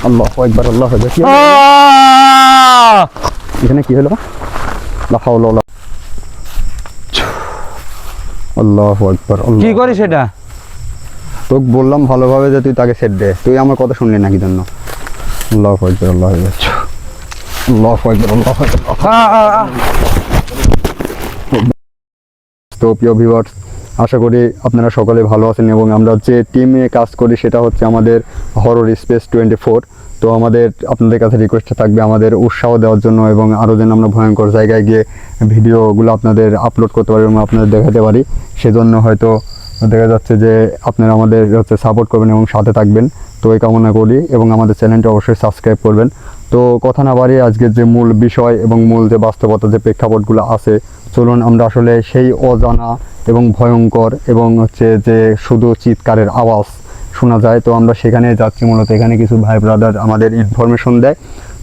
আল্লাহু আকবার আল্লাহু আকবার। এখানে কি হলো? লা হাওলা ওয়ালা আল্লাহু আকবার। কি করিস এটা? তোকে বললাম ভালোভাবে যে তুই তাকে সেট দে, তুই আমার কথা শুনলি না কি জন্য? আল্লাহু আকবার আল্লাহু আকবার আল্লাহু আকবার আল্লাহু আকবার। তো প্রিয় ভিউয়ার্স, আশা করি আপনারা সকলে ভালো আছেন এবং আমরা যে টিমে কাজ করি সেটা হচ্ছে আমাদের হরর স্পেস 24। তো আপনাদের কাছে রিকোয়েস্ট থাকবে আমাদের উৎসাহ দেওয়ার জন্য এবং আরও যেন আমরা ভয়ঙ্কর জায়গায় গিয়ে ভিডিওগুলো আপনাদের আপলোড করতে পারি এবং আপনাদের দেখাতে পারি। সেজন্য হয়তো দেখা যাচ্ছে যে আপনারা আমাদের সাপোর্ট করবেন এবং সাথে থাকবেন, তো এই কামনা করি এবং আমাদের চ্যানেলটা অবশ্যই সাবস্ক্রাইব করবেন। তো কথা না বাড়িয়ে আজকের যে মূল বিষয় এবং মূল যে বাস্তবতা যে প্রেক্ষাপটগুলো আছে, চলুন আমরা আসলে সেই অজানা এবং ভয়ঙ্কর এবং যে শুধু চিৎকারের আওয়াজ শোনা যায়, তো আমরা সেখানে যাচ্ছি। মূলত এখানে কিছু ভাই ব্রাদার আমাদের ইনফরমেশন দেয়।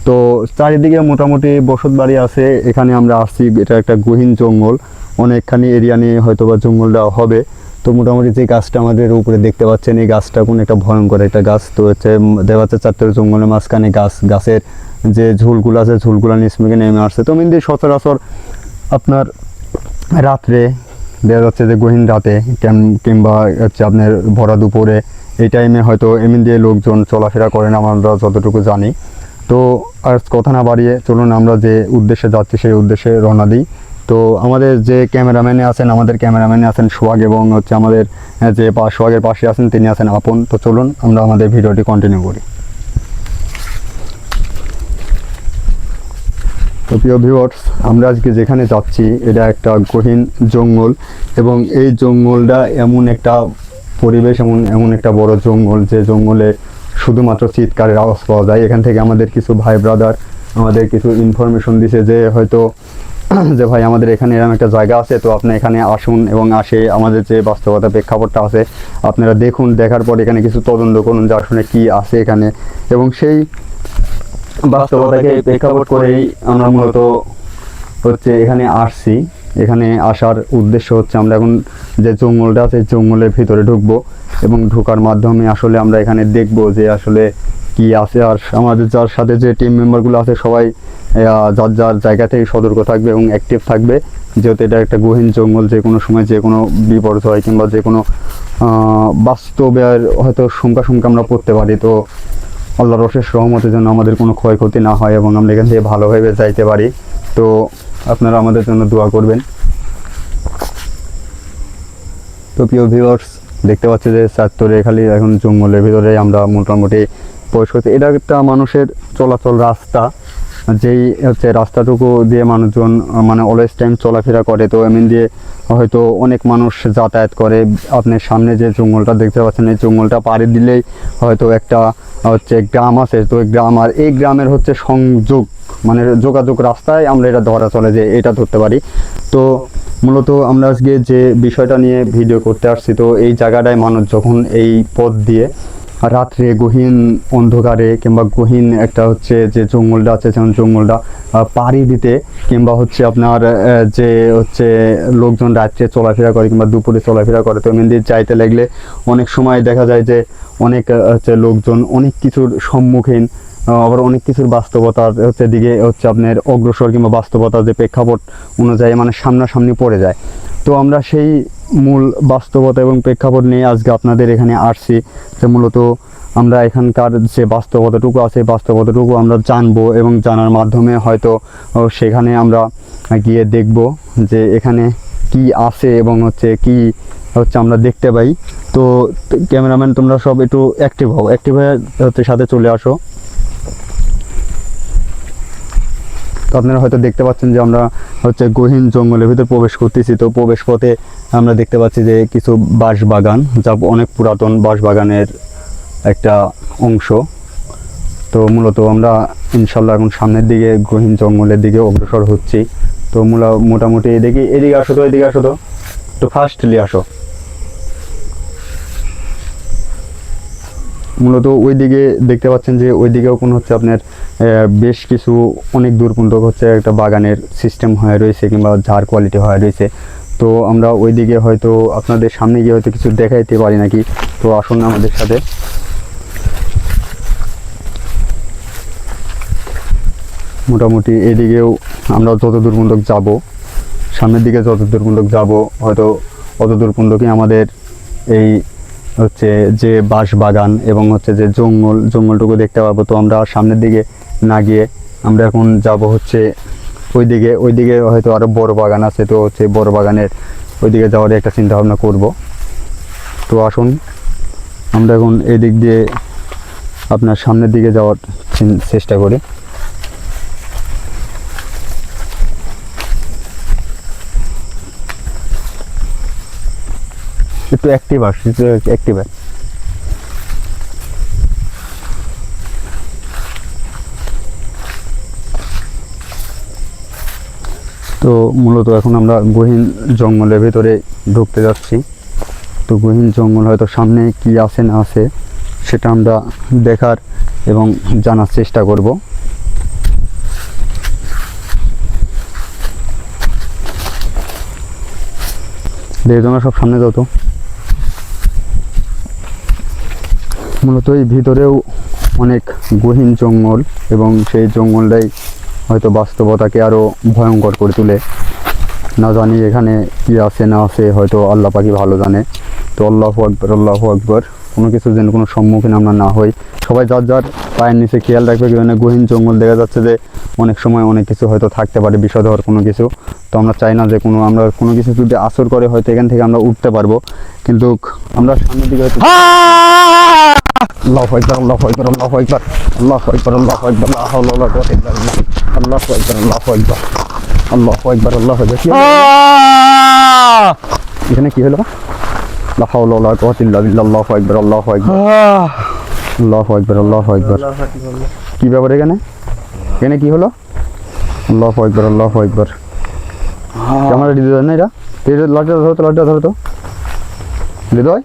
তো চারিদিকে মোটামুটি বসত বাড়ি আছে, এখানে আমরা আসছি। এটা একটা গহীন জঙ্গল, অনেকখানি এরিয়া নিয়ে হয়তো বা জঙ্গলটা হবে। তো মোটামুটি যে গাছটা আমাদের উপরে দেখতে পাচ্ছেন, এই গাছটা কোন একটা ভয়ঙ্কর একটা গাছ। তো দেখা যাচ্ছে চারটে জঙ্গলের মাঝখানে গাছের যে ঝুলগুলো আছে, ঝুলগুলো নিচ থেকে নেমে আসছে। তো মিন্দি সচরাচর আপনার রাত্রে দেখা যাচ্ছে যে গহীন রাতে কিংবা হচ্ছে আপনার ভরা দুপুরে এই টাইমে হয়তো এমনি দিয়ে লোকজন চলাফেরা করেন, আমরা যতটুকু জানি। তো আর কথা না বাড়িয়ে চলুন আমরা যে উদ্দেশ্যে যাচ্ছি সেই উদ্দেশ্যে রওনা দিই। তো আমাদের যে ক্যামেরাম্যানে আছেন সোহাগ এবং হচ্ছে আমাদের যে সোহাগের পাশে আছেন তিনি আছেন আপন। তো চলুন আমরা আমাদের ভিডিওটি কন্টিনিউ করি। তো প্রিয় ভিউয়ার্স, আমরা আজকে যেখানে যাচ্ছি এটা একটা গহীন জঙ্গল এবং এই জঙ্গলটা এমন একটা পরিবেশ, এমন একটা বড় জঙ্গল যে জঙ্গলে শুধুমাত্র চিৎকারের আওয়াজ পাওয়া যায়। এখান থেকে আমাদের কিছু ভাই ব্রাদার আমাদের কিছু ইনফরমেশন দিছে যে হয়তো যে ভাই আমাদের এখানে এরকম একটা জায়গা আছে, তো আপনি এখানে আসুন এবং আমাদের যে বাস্তবতা প্রেক্ষাপটটা আছে আপনারা দেখুন, দেখার পর এখানে কিছু তদন্ত করুন যে আসলে কী আছে এখানে। এবং সেই বাস্তবতাকে প্রেক্ষাপট করেই আমরা মূলত এখানে আসছি। এখানে আসার উদ্দেশ্য হচ্ছে আমরা এখন যে জঙ্গলটা আছে জঙ্গলের ভিতরে ঢুকবো এবং ঢোকার মাধ্যমে আসলে আমরা এখানে দেখব যে আসলে কি আছে। আর আমাদের যার সাথে যে টিম মেম্বারগুলো আছে সবাই যার যার জায়গা থেকে সতর্ক থাকবে এবং অ্যাক্টিভ থাকবে, যেহেতু এটা একটা গহীন জঙ্গল, যে কোনো সময় যে কোনো বিপর্যয় কিংবা যে কোনো বাস্তবে হয়তো শঙ্কা আমরা পড়তে পারি। তো আল্লাহর অশেষ রহমতের জন্য আমাদের কোনো ক্ষয়ক্ষতি না হয় এবং আমরা এখান থেকে ভালোভাবে যাইতে পারি। তো আপনারা আমাদের জন্য দোয়া করবেন। তো প্রিয় ভিউয়ার্স, দেখতে পাচ্ছি যে চারতরে খালি এখন জঙ্গলের ভিতরে আমরা মোটামুটি প্রবেশ করছি। এটা একটা মানুষের চলাচল রাস্তা, যেই রাস্তাটুকু দিয়ে মানুষজন মানে অলওয়েজ টাইম চলাফেরা করে। তো এমন দিয়ে হয়তো অনেক মানুষ যাতায়াত করে। আপনার সামনে যে জঙ্গলটা দেখতে পাচ্ছেন, এই জঙ্গলটা পাড়ি দিলেই হয়তো একটা গ্রাম আছে। তো গ্রাম আর এই গ্রামের সংযোগ মানে যোগাযোগ রাস্তায় আমরা এটা ধরা চলে যে এটা ধরতে পারি। তো মূলত আমরা আজকে যে বিষয়টা নিয়ে ভিডিও করতে আসছি, তো এই জায়গাটায় মানুষ যখন এই পথ দিয়ে রাত্রে গহীন অন্ধকারে কিংবা গহীন একটা যে জঙ্গলটা আছে যেমন জঙ্গলটা পাড়ি দিতে কিংবা আপনার যে লোকজন রাত্রে চলাফেরা করে কিংবা দুপুরে চলাফেরা করে, তো এমনি দিয়ে যাইতে লাগলে অনেক সময় দেখা যায় যে অনেক লোকজন অনেক কিছুর সম্মুখীন, আবার অনেক কিছুর বাস্তবতার দিকে আপনার অগ্রসর কিংবা বাস্তবতার যে প্রেক্ষাপট অনুযায়ী মানে সামনাসামনি পড়ে যায়। তো আমরা সেই মূল বাস্তবতা এবং প্রেক্ষাপট নিয়ে আজকে আপনাদের এখানে আসছি, যে মূলত আমরা এখানকার যে বাস্তবতাটুকু আছে বাস্তবতাটুকু আমরা জানবো এবং জানার মাধ্যমে হয়তো সেখানে আমরা গিয়ে দেখব যে এখানে কি আছে এবং কি আমরা দেখতে পাই। তো ক্যামেরাম্যান তোমরা সব একটু অ্যাক্টিভ হয়ে সাথে চলে আসো। তো আপনারা হয়তো দেখতে পাচ্ছেন যে আমরা গহীন জঙ্গলের ভিতর প্রবেশ করতেছি। তো প্রবেশ পথে আমরা দেখতে পাচ্ছি যে কিছু বাঁশবাগান, যা অনেক পুরাতন বাঁশবাগানের একটা অংশ। তো মূলত আমরা ইনশাল্লাহ এখন সামনের দিকে গহীন জঙ্গলের দিকে অগ্রসর হচ্ছি। তো মোটামুটি এদিকে আসো তো ফার্স্টলি আসো। মূলত ওই দিকে দেখতে পাচ্ছেন যে ওই দিকেও কোনো আপনার বেশ কিছু অনেক দূর পর্যন্ত একটা বাগানের সিস্টেম হয়ে রয়েছে কিংবা ঝাড় কোয়ালিটি হয়ে রয়েছে। তো আমরা ওই দিকে হয়তো আপনাদের সামনে গিয়ে হয়তো কিছু দেখাইতে পারি নাকি। তো আসুন আমাদের সাথে। মোটামুটি এদিকেও আমরা যতদূর পর্যন্ত যাব, সামনের দিকে যতদূর পর্যন্ত যাব হয়তো অতদূর পর্যন্তই আমাদের এই হচ্ছে যে বাঁশ বাগান এবং হচ্ছে যে জঙ্গলটুকু দেখতে পাবো। তো আমরা সামনের দিকে না গিয়ে আমরা এখন যাব হচ্ছে ওইদিকে হয়তো আরও বড় বাগান আছে, তো হচ্ছে বড় বাগানের ওইদিকে যাওয়ার একটা চিন্তা ভাবনা করব। তো আসুন আমরা এখন এই দিক দিয়ে আপনার সামনের দিকে যাওয়ার চেষ্টা করি। একটু অ্যাক্টিভ আসছে, অ্যাক্টিভ তো মূলত এখন আমরা গহীন জঙ্গলের ভেতরে ঢুকতে যাচ্ছি। তো গহীন জঙ্গল হয়তো সামনে কি আছে না আছে সেটা আমরা দেখার এবং জানার চেষ্টা করব। দেখো তোমরা সব সামনে যাও। তো মূলত এই ভিতরেও অনেক গহীন জঙ্গল এবং সেই জঙ্গলটাই হয়তো বাস্তবতাকে আরও ভয়ঙ্কর করে তোলে। না জানি এখানে কি আছে না আছে, হয়তো আল্লাহ পাকি ভালো জানে। তো আল্লাহু আকবার, আল্লাহু আকবার। কোনো কিছু যেন কোনো সম্মুখীন আমরা না হই। সবাই যার যার পায়ের নিচে খেয়াল রাখবে, কারণ গহীন জঙ্গল দেখা যাচ্ছে যে অনেক সময় অনেক কিছু হয়তো থাকতে পারে, বিষয় হওয়ার কোনো কিছু। তো আমরা চাই না যে আমরা কোনো কিছু যদি আসর করে হয়তো এখান থেকে আমরা উঠতে পারবো, কিন্তু আমরা সামনের দিকে হয়তো আল্লাহু আকবার, আল্লাহু আকবার, আল্লাহু আকবার, আল্লাহু আকবার, আল্লাহু আকবার, লা হাওলা ওয়ালা কুওয়াতা ইল্লা বিল্লাহ, আল্লাহু আকবার, আল্লাহু আকবার, আল্লাহু আকবার, আল্লাহু আকবার। এখানে কি হলো? লা হাওলা ওয়ালা কুওয়াতা ইল্লা বিল্লাহ, আল্লাহু আকবার, আল্লাহু আকবার, আল্লাহু আকবার, আল্লাহু আকবার। কি ব্যাপার এখানে? এখানে কি হলো? আল্লাহু আকবার, আল্লাহু আকবার। ক্যামেরা হৃদয় না, এটা লাঠটা ধরো তো, লাঠটা ধরো তো। হৃদয়,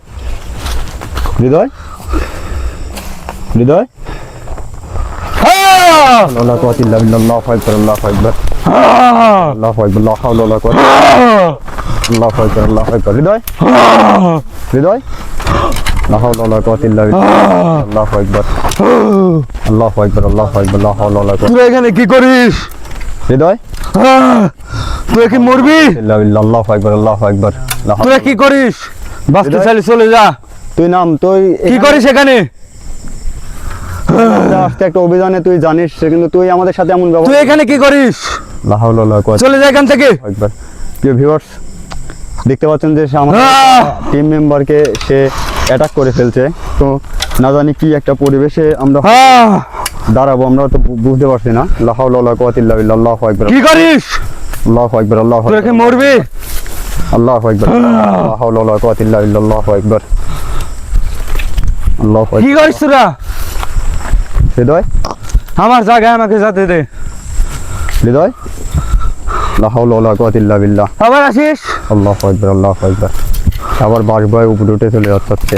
হৃদয়, হৃদয়। আল্লাহু আকবার, আল্লাহু আকবার, আল্লাহু আকবার, আল্লাহু আকবার, লা হাওলা ওয়ালা কুওয়াতা, আল্লাহু আকবার, আল্লাহু আকবার। হৃদয়, হৃদয়, লা হাওলা ওয়ালা কুওয়াতা ইল্লা বিল্লাহ, আল্লাহু আকবার, আল্লাহু আকবার, আল্লাহু আকবার, লা হাওলা ওয়ালা কুওয়াতা। তুই এখানে কি করিস? হৃদয়, তুই কি মরবি? ইল্লা বিল্লাহ, আল্লাহু আকবার, আল্লাহু আকবার। তুই কি করিস? বাঁচতে চাইলে চলে যা। তুই নাম, তুই কি করিস এখানে? আজকে একটা অভিযানে তুই জানিস, কিন্তু তুই আমাদের সাথে এমন ব্যবহার। তুই এখানে কি করিস? লা হাওলা ওয়ালা কুওয়াতা। চলে যা এখান থেকে। একবার প্রিয় ভিউয়ার্স, দেখতে পাচ্ছেন যে সে আমাদের টিম মেম্বারকে সে অ্যাটাক করে ফেলছে। তো না জানি কি একটা পরিবেশে আমরা দাঁড়াবো, আমরা তো বুঝতে পারছি না। লা হাওলা ওয়ালা কুওয়াতা ইল্লা বিল্লাহ, আল্লাহু আকবার, কি করিস? আল্লাহু আকবার, আল্লাহু তুই আকবার, কি মরবি? আল্লাহু আকবার, লা হাওলা ওয়ালা কুওয়াতা ইল্লা বিল্লাহ, আল্লাহু আকবার, আল্লাহু কি আকবার। করিস তোরা? হৃদয়, আমার জায়গায় আমাকে যেতে দে। হৃদয়, লা হাওলা ওয়ালা কুওয়াতা ইল্লা বিল্লাহ, আবার আসিস? আল্লাহু আকবার, আল্লাহু আকবার। আবার বাস বয় উপরে উঠে চলে যাচ্ছে।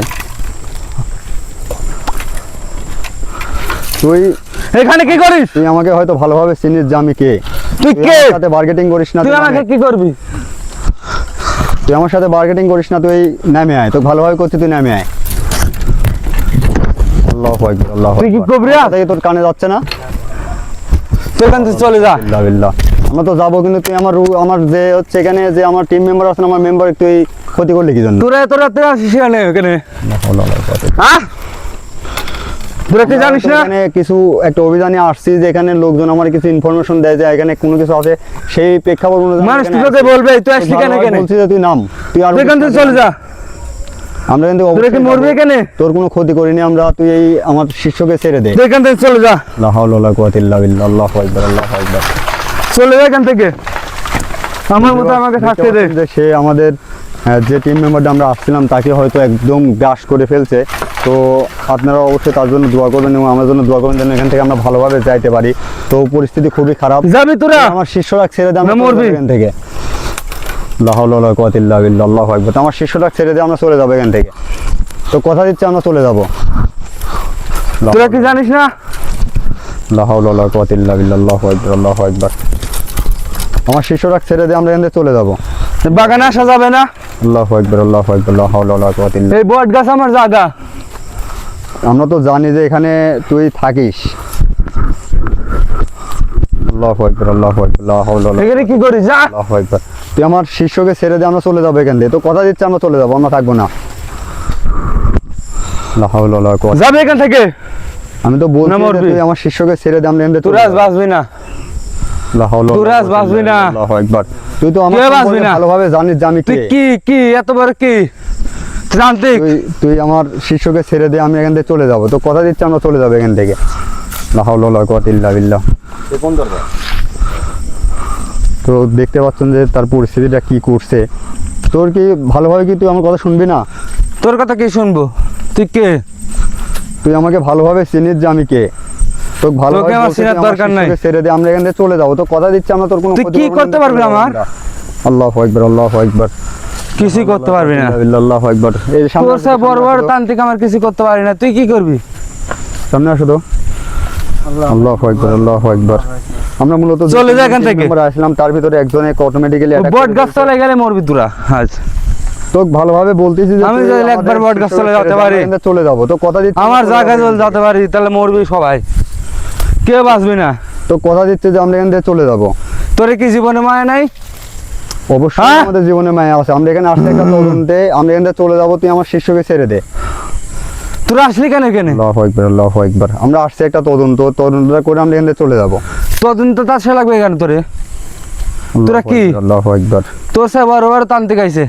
তুই এখানে কি করিস? তুই আমাকে হয়তো ভালোভাবে চিনিস যে আমি কে। তুই কে? আমার সাথে বার্গেটিং করিস না। তুই আমাকে কি করবি? তুই আমার সাথে বার্গেটিং করিস না, তুই নেমে আয়। তোকে ভালোভাবে করছি, তুই নেমে আয়। আল্লাহু আকবার, আল্লাহু তুই কি আকবার। করবি? তাই তোর কানে যাচ্ছে না? তুই এখান থেকে চলে যা। বিল্লাহ বিল্লাহ। আমরা তো যাবো, কিন্তু তুই আমার যে হচ্ছে এখানে যে আমার টিম মেম্বার আছে, আমার মেম্বার তুই ক্ষতি করলি কি জন্য? তোরা এত রাতে আসিস এখানে? হ্যাঁ, তোরা কি জানিস না? এখানে কিছু একটা অভিযানে আসছি, যে এখানে লোকজন আমার কিছু ইনফরমেশন দেয় যে এখানে কোনো কিছু আছে, সেই প্রেক্ষাপট অনুযায়ী মানুষ তোকে বলবে তুই আসলি কেন এখানে? বলছি যে তুই নাম, তুই আর এখান থেকে চলে যা। আমরা কিন্তু তোরা কি মরবি এখানে? তোর কোনো ক্ষতি করিনি আমরা, তুই এই আমার শিষ্যকে ছেড়ে দে। এখান থেকে চলে যা। লা হাওলা ওয়ালা কুওয়াতা ইল্লা বিল্লাহ, আল্লাহু আকবার, আল্লাহু আকবার। চলে যা এখান থেকে। আমার মতো আমাকে থাকতে দে। যে সে আমাদের যে টিম মেম্বারটা আমরা আসছিলাম তাকে হয়তো একদম গ্রাস করে ফেলছে। তো আপনারা অবশ্যই তার জন্য দোয়া করবেন এবং আমার জন্য দোয়া করবেন যেন এখান থেকে আমরা ভালোভাবে যাইতে পারি। তো পরিস্থিতি খুবই খারাপ। যাবি তোরা? আমার শিষ্যরা ছেড়ে দে, আমরা মরবি এখান থেকে। লা হাওলা ওয়ালা কুওয়াতা ইল্লা বিল্লাহ, আল্লাহু আকবার। তো আমার শিষ্যরা ছেড়ে দিয়ে আমরা চলে যাবো এখান থেকে। তো কথা দিচ্ছি আমরা চলে যাবো। তোরা কি জানিস না? লা হাওলা ওয়ালা কুওয়াতা ইল্লা বিল্লাহ, আল্লাহু আকবার, আল্লাহু আকবার। আমার শিষ্যরা ছেড়ে দিয়ে আমরা এখান থেকে চলে যাবো। বাগানে আসা যাবে না। আল্লাহু আকবার, আল্লাহু আকবার, লা হাওলা ওয়ালা কুওয়াতা ইল্লা। এই বট গাছ আমার জায়গা। আমরা তো জানি যে এখানে তুই থাকিস। আল্লাহু আকবার, আল্লাহু আকবার, লা হাওলা ওয়ালা এখানে কি করিস যা আল্লাহু আকবার। তুই আমার শিষ্যকে ছেড়ে দে, আমরা চলে যাবো এখান থেকে। তো কথা দিচ্ছি আমরা চলে যাবো, আমরা থাকবো না। লা হাওলা ওয়ালা কুওয়াতা। যাবে এখান থেকে। আমি তো বলছি না যে মরবি। তুই আমার শিষ্যকে ছেড়ে দে, আমরা এখান থেকে চলে তোরা আজ যাবো। বাঁচবি না। লা হাওলা ওয়ালা তোরা আজ কুওয়াতা বাঁচবি না। আল্লাহু আকবার। তুই তো আমার কে বাঁচবি সম্পর্কে না? ভালোভাবে জানিস যে আমি তুই কে। কি এত বড় কি ত্রান্তিক? তুই আমার শিষ্যকে ছেড়ে দে, আমি এখান থেকে চলে যাবো। তো কথা দিচ্ছি আমরা চলে যাবো এখান থেকে। লা হাওলা ওয়ালা কুওয়াতা ইল্লা বিল্লাহ। তো দেখতে পাচ্ছেন যে তার পরিস্থিতিটা কি করছে। তোর কি ভালোভাবে কি তুই আমার কথা শুনবি না? তোর কথা কি শুনবো? তুই কে? তুই আমাকে ভালোভাবে চিনিস যে আমি কে। তোকে ভালোভাবে তোকে আমার বলছি চেনার তুই আমার দরকার নাই। শিষ্যকে ছেড়ে দে, আমরা এখান থেকে চলে যাবো। তো কথা দিচ্ছি আমরা তোর কোনো তুই ক্ষতি কি করবো না, করতে পারবি চলে যাবো আমার? আমরা। আল্লাহু আকবার, আল্লাহু আকবার, কিছুই করতে পারবি না। আল্লাহু আকবার। এই সামনে তোর আসো, সব সামনে বড় বড় আসো। তান্ত্রিক আমার কিছু করতে পারি না। তুই কি করবি? সামনে আসো তো। আল্লাহু আকবার, আল্লাহু আকবার। আমরা মূলত চলে যা এখান থেকে। আমরা আসলাম, তার ভিতরে একজনে অটোমেটিক্যালি বট গাছ তলে গেলে মরবি তোরা আজ। তোকে ভালোভাবে বলতেছি যে আমি তুই যদি আমাদের একবার বট গাছ তলে শিষ্যকে যেতে ছেড়ে দে, পারি। আমরা এখান থেকে চলে যাবো। তো কথা দিচ্ছি আমার আমরা চলে জায়গায় যাবো যদি এখান যেতে পারি তাহলে মরবি সবাই। কেউ বাঁচবি না। থেকে। তো কথা দিচ্ছে যে আমরা এখান থেকে চলে যাবো। তোর কি জীবনে মায়া নাই? অবশ্যই হ্যাঁ? আমাদের জীবনে মায়া আছে। আমরা এখানে আসতে একটা তদন্তে, আমরা এখান থেকে চলে যাবো। তুই আমার শিষ্যকে ছেড়ে দে। তোরা আসলি কেন এখানে? আল্লাহু আকবার, আল্লাহু আকবার। আমরা আসছি একটা তদন্তটা করে আমরা এখান থেকে চলে যাবো। তদন্ত তার সে লাগবে এখানে তোরে। তোরা কি? আল্লাহু আকবার। তোর সে বড় বড় তান্ত্রিক আইছে।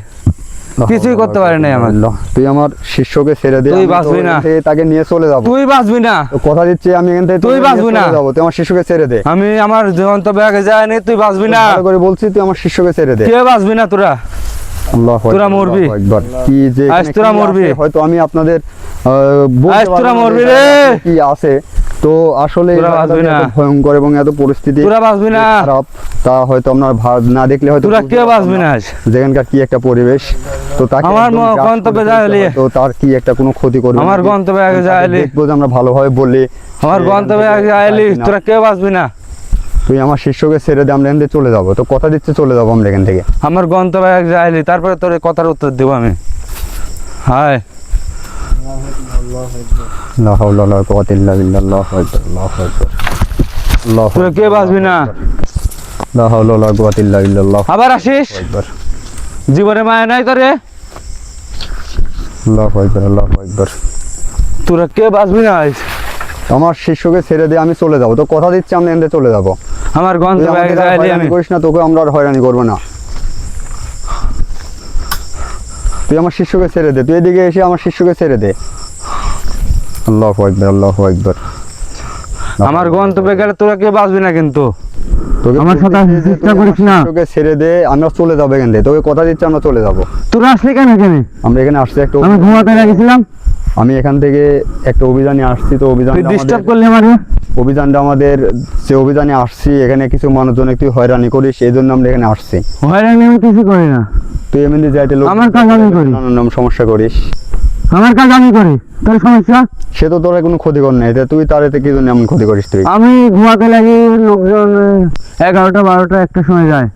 কিছুই করতে পারে নাই আমার। তুই আমার শিষ্যকে ছেড়ে দে, তুই আমি বাঁচবি তো না। এখান থেকে তাকে নিয়ে চলে যাবো। তুই বাঁচবি না। তো কথা দিচ্ছি আমি এখান থেকে তুই তোকে নিয়ে বাঁচবি না। চলে যাবো। তুই আমার শিষ্যকে ছেড়ে দে। আমি আমার গন্তব্যে আগে যাইনি, তুই বাঁচবি না। ভালো করে বলছি, তুই আমার শিষ্যকে ছেড়ে দে। কেউ বাঁচবি না তোরা। আল্লাহু আকবার, তোরা মরবি। আল্লাহু আকবার। কি যে আজ এখানে তোরা কি মরবি। আছে, হয়তো আমি আপনাদের বলতে আজ তোরা পারবো না মরবি যে রে। কি আছে। তো আসলে এই তোরা জায়গাটা বাঁচবি যে না। এত ভয়ঙ্কর এবং এত পরিস্থিতি তোরা বাঁচবি না। খারাপ, তা হয়তো আপনার না দেখলে হয়তো তোরা বুঝতে কেউ পারতাম বাঁচবি না। না আজ। যেখানকার কি একটা পরিবেশ। তো তাকে আমার একদম গ্রাস গন্তব্যে করে ফেলতে যাইলি। হয়তো তার কি একটা কোনো ক্ষতি করবে আমার নাকি। গন্তব্যে আগে তাকে যাইলি। দেখবো যে আমরা ভালোভাবে বলি আমার সে এখান গন্তব্যে থেকে আগে আইলি। যাইবি না। তোরা কেউ বাঁচবি না। তুই আমার শিষ্যকে ছেড়ে দে, আমরা এখান থেকে চলে যাবো। তো কথা দিচ্ছে চলে যাবো আমরা এখান থেকে। আমার গন্তব্যে আগে যাইলি, তারপরে তোর এই কথার উত্তর দেবো আমি। হায় লা হাওলা ওয়ালা কুওয়াতা ইল্লা বিল্লাহ। আল্লাহু আকবার, আল্লাহু আকবার, আল্লাহু তোরা কে বাঁচবি না। লা হাওলা ওয়ালা কুওয়াতা ইল্লা বিল্লাহ। আল্লাহু আবার আসিস। আকবার, জীবনে মায়া নাই তোরে। আল্লাহু আকবার, আল্লাহু আকবার। তোরা কে বাঁচবি না আজ। আমার শিষ্যকে ছেড়ে দিয়ে আমি চলে যাবো। তো কথা দিচ্ছি আমরা এখান থেকে চলে যাবো। আমার তুই গন্তব্যে আগে আমাকে আর যাইলি হয়রানি আমি। করিস না, তোকে আমরা আর হয়রানি করবো না। তুই আমার শিষ্যকে ছেড়ে দে। তুই এদিকে এসে আমার শিষ্যকে ছেড়ে দে। আল্লাহু আকবার, আল্লাহু আকবার। আমার গন্তব্যে গেলে তোরা কে বাঁচবি না কিন্তু। তোকে আমার সাথে বলতেছি যে চেষ্টা তুই আমার করিস না। শিষ্যকে ছেড়ে দে, আমরা চলে যাবো এখান থেকে। তোকে কথা দিচ্ছি আমরা চলে যাবো। তোরা আসলি কেন এখানে? আমরা এখানে আসছি একটা আমি ঘুমাতে গেছিলাম। আমি এখান থেকে একটা অভিযানে আসছি। তো তুই ডিস্টার্ব করলি অভিযানটা আমাদের যে অভিযানে আসছি, এখানে কিছু মানুষজন একটু হয়রানি করিস, এই জন্য আমরা এখানে আসছি। হয়রানি আমি কিছু করি না। তুই এমনি যাইতে লোক আমার কাজ আমি করি। নানান সমস্যা করিস। আমার কাজ আমি করি, তোর সমস্যা? সে তো তোর কোনো ক্ষতি কর নাই, তা তুই তার এতে কি জন্য এমন ক্ষতি করিস তুই? আমি ঘুমাতে লাগি, লোকজন 11টা 12টা একটা সময় যায়,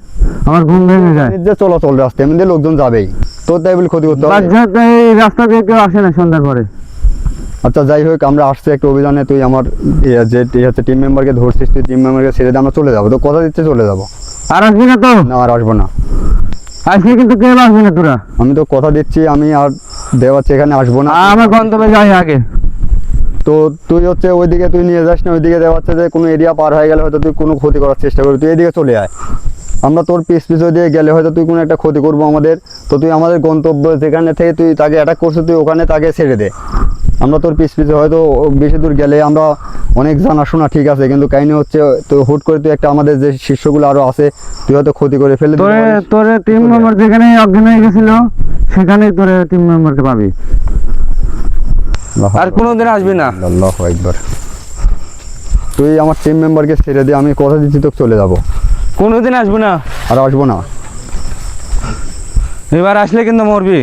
আমার ঘুম ভেঙে যায়। যে চলাচল রাস্তা এমনি লোকজন যাবেই, তোর তাই বলে ক্ষতি করতে হবে? এই রাস্তা দিয়ে কেউ আসে না সন্ধ্যার পরে। আচ্ছা যাই হোক, আমরা আসছি একটা অভিযানে। তুই আমার যে টিম মেম্বারকে ধরছিস, তুই টিম মেম্বারকে ছেড়ে দিয়ে আমরা চলে যাবো। তো কথা দিচ্ছে চলে যাবো। আর আসবি না তো? না, আর আসবো না। আজকে কিন্তু কেউ আসবি না তোরা। আমি তো কথা দিচ্ছি, আমি আর দেওয়াচ্ছি এখানে আসবো না। আমার গন্তব্যে যাই আগে। তো তুই হচ্ছে ওইদিকে তুই নিয়ে যাস না, ওইদিকে দেওয়াচ্ছে যে কোনো এরিয়া পার হয়ে গেলে হয়তো তুই কোনো ক্ষতি করার চেষ্টা করবি। তুই এদিকে চলে আয়, আমরা তোর পিছ ওইদিকে গেলে হয়তো তুই কোনো একটা ক্ষতি করবো আমাদের। তো তুই আমাদের গন্তব্য যেখানে থেকে তুই তাকে অ্যাটাক করছিস, তুই ওখানে তাকে ছেড়ে দে। আমরা তোর পিছে হয়তো বেশি দূর গেলে আমরা অনেক জানাশোনা ঠিক আছে, কিন্তু কাহিনী হচ্ছে তো হুট করে তুই একটা আমাদের যে শিষ্যগুলো আরো আছে, তুই হয়তো ক্ষতি করে ফেলে দিতে পারিস। তোরে টিম মেম্বার যেখানে অজ্ঞান হয়ে গেছিল সেখানে তোরে টিম মেম্বারকে পাবি। আর কোনোদিন আসবি না। আল্লাহু আকবার। তুই আমার টিম মেম্বারকে ছেড়ে দে, আমি কথা দিচ্ছি তোকে চলে যাব। কোনোদিন আসবি না। আর আসবো না। এবার আসলে কিন্তু মরবি।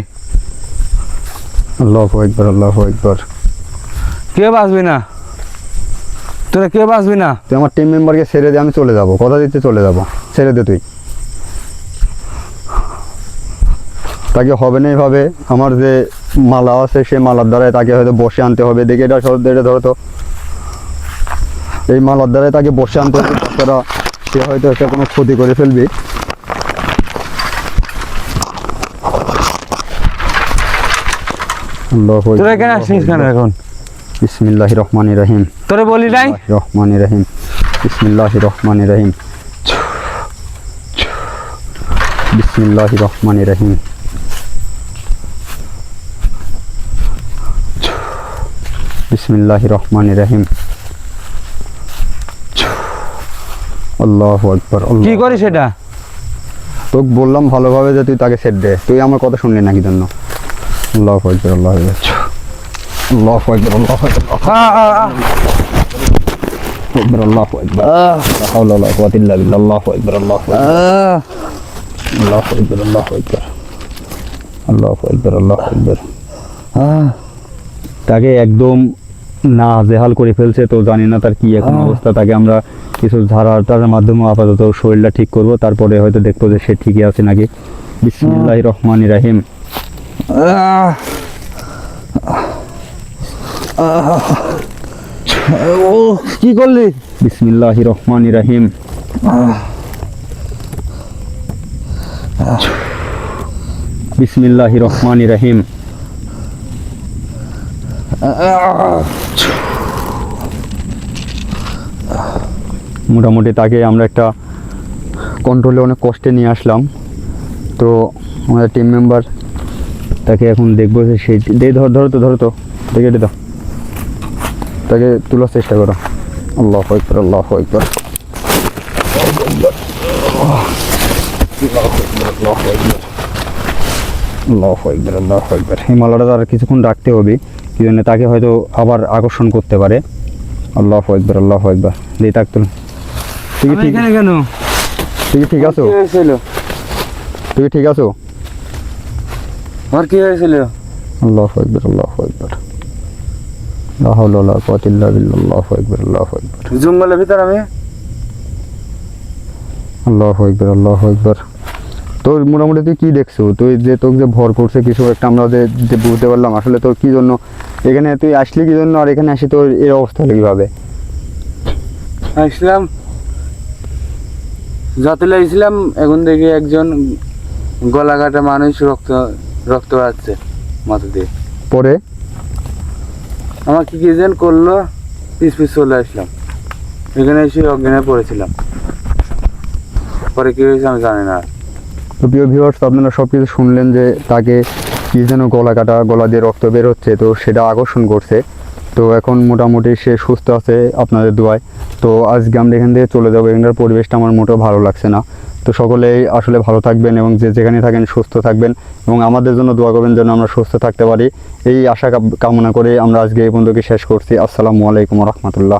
আল্লাহু আকবার, আল্লাহু আকবার। কে বাঁচবি না, তোরা কে বাঁচবি না। তুই আমার টিম মেম্বারকে ছেড়ে দে, আমি চলে যাব। কথা দিচ্ছি চলে যাব। ছেড়ে দে তুই। তাকে হবে না এইভাবে। আমার যে মালা আছে সেই মালার দ্বারাই তাকে হয়তো বসে আনতে হবে। দেখে এটা ধরো তো, এই মালার দ্বারাই তাকে বসে আনতে হবে। তাছাড়া সে হয়তো একটা কোনো ক্ষতি করে ফেলবে। আল্লাহু তোরা আকবার, কেন আসছিস কেন এখন? বিসমিল্লাহির রহমানির রহিম, তোরে বলি নাই? রহমানির রহিম, বিসমিল্লাহির রহমানির রহিম, বিসমিল্লাহির রহমানির রহিম, বিসমিল্লাহির রহমানির রহিম। আল্লাহু আকবার। কি করিস এটা? তোকে বললাম ভালোভাবে যে তুই তাকে সেট দে, তুই আমার কথা শুনলি না কি জন্য? আল্লাহু আকবার, আল্লাহু আকবার, আল্লাহু আকবার, আল্লাহু আকবার, আল্লাহু আকবার, লা হাওলা ওয়ালা কুওয়াতা ইল্লা বিল্লাহ, আল্লাহু আকবার, আল্লাহু আকবার, আল্লাহু আকবার, আল্লাহু আকবার, আল্লাহু আকবার, আল্লাহু আকবার। তাকে একদম না জেহাল করে ফেলছে, তো জানি না তার কি এখন অবস্থা। তাকে আমরা কিছু ধারার মাধ্যমে আপাতত শরীরটা ঠিক করব, তারপরে হয়তো দেখবো যে সে ঠিকই আছে নাকি। বিসমিল্লাহির রহমানির রহিম। ও কি করলি? বিসমিল্লাহির রহমানির রহিম। বিসমিল্লাহির রহমানির রহিম। মোটামুটি তাকে আমরা একটা কন্ট্রোলে অনেক কষ্টে নিয়ে আসলাম। তো আমাদের টিম মেম্বার তাকে এখন দেখবো যে সে ধরো তো দেখে এটা দাও, তাকে তোলার চেষ্টা করো। আল্লাহু আকবার, আল্লাহু আকবার, আল্লাহু আকবার, আল্লাহু আকবার। এই মালাটা তার কিছুক্ষণ রাখতে হবে, কি জন্য তাকে হয়তো আবার আকর্ষণ করতে পারে। আল্লাহু আকবার, আল্লাহু আকবার। দিয়ে তাক তুল। তুই কি এখানে কেন? তুই কি ঠিক আছো? কি হয়েছিল? তুই কি ঠিক আছো? আর কি হয়েছিল? আল্লাহু আকবার, আল্লাহু আকবার, লা হাওলা ওয়ালা কুওয়াতা ইল্লা বিল্লাহ, আল্লাহু আকবার, আল্লাহু আকবার, জঙ্গলের ভিতর আমি। আল্লাহু আকবার, আল্লাহু আকবার। তোর মোটামুটি তুই কি দেখছো? তুই যে তোকে যে ভর করছে কিছু একটা, আমরা যে বুঝতে পারলাম আসলে তোর কি জন্য এখানে তুই আসলি কি জন্য, আর এখানে আসি তোর এই অবস্থা হলো কিভাবে? আসলাম যত লাগছিলাম, এখন দেখি একজন গলা কাটা মানুষ রক্ত আসছে মাথা দিয়ে। পরে আমার কি যেন করলো, পিস চলে আসলাম, এখানে এসে অজ্ঞানে পড়েছিলাম। পরে কি হয়েছে আমি জানি না। তো প্রিয় ভিউয়ার্স, আপনারা সব কিছু শুনলেন যে তাকে কি যেন গলা কাটা, গলা দিয়ে রক্ত বের হচ্ছে, তো সেটা আকর্ষণ করছে। তো এখন মোটামুটি সে সুস্থ আছে আপনাদের দোয়ায়। তো আজকে আমরা এখান থেকে চলে যাবো, এখানকার পরিবেশটা আমার মোটেও ভালো লাগছে না। তো সকলেই আসলে ভালো থাকবেন এবং যে যেখানে থাকেন সুস্থ থাকবেন এবং আমাদের জন্য দোয়া করবেন যেন আমরা সুস্থ থাকতে পারি। এই আশা কামনা করে আমরা আজকে এই পর্যন্ত শেষ করছি। আসসালামু আলাইকুম ওয়া রাহমাতুল্লাহ।